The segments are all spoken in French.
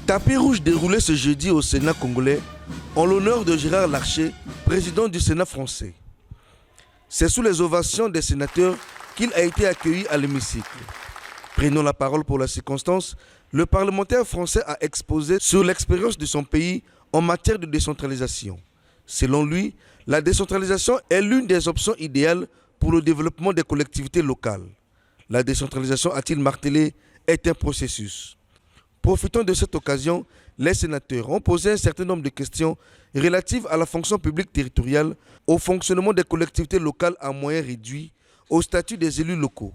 Tapis rouge déroulé ce jeudi au Sénat congolais en l'honneur de Gérard Larcher, président du Sénat français. C'est sous les ovations des sénateurs qu'il a été accueilli à l'hémicycle. Prenant la parole pour la circonstance, le parlementaire français a exposé sur l'expérience de son pays en matière de décentralisation. Selon lui, la décentralisation est l'une des options idéales pour le développement des collectivités locales. La décentralisation, a-t-il martelé, est un processus. Profitant de cette occasion, les sénateurs ont posé un certain nombre de questions relatives à la fonction publique territoriale, au fonctionnement des collectivités locales à moyens réduits, au statut des élus locaux.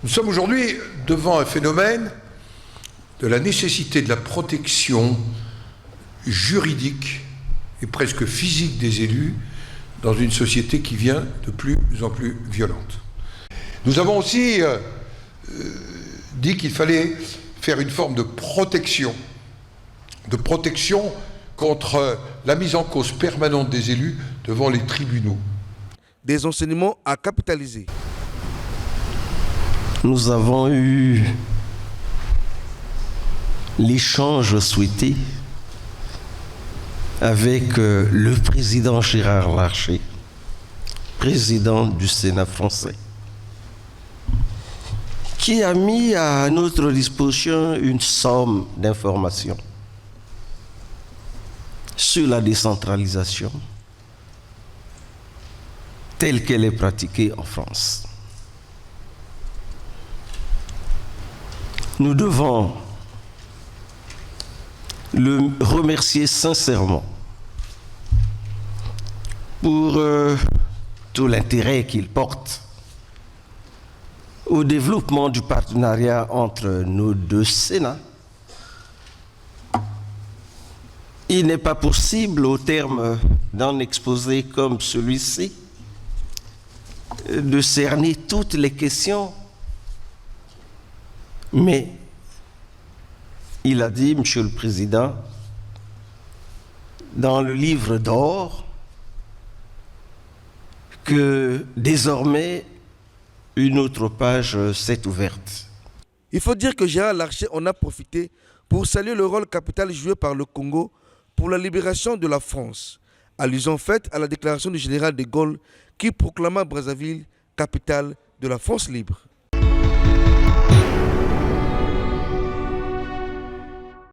Nous sommes aujourd'hui devant un phénomène de la nécessité de la protection juridique et presque physique des élus dans une société qui devient de plus en plus violente. Nous avons aussi dit qu'il fallait faire une forme de protection contre la mise en cause permanente des élus devant les tribunaux. Des enseignements à capitaliser. Nous avons eu l'échange souhaité avec le président Gérard Larcher, président du Sénat français, qui a mis à notre disposition une somme d'informations sur la décentralisation telle qu'elle est pratiquée en France. Nous devons le remercier sincèrement pour tout l'intérêt qu'il porte au développement du partenariat entre nos deux Sénats. Il n'est pas possible, au terme d'un exposé comme celui-ci, de cerner toutes les questions, mais il a dit, Monsieur le Président, dans le livre d'or, que désormais, une autre page s'est ouverte. Il faut dire que Gérard Larcher en a profité pour saluer le rôle capital joué par le Congo pour la libération de la France, allusion faite à la déclaration du général de Gaulle qui proclama Brazzaville capitale de la France libre.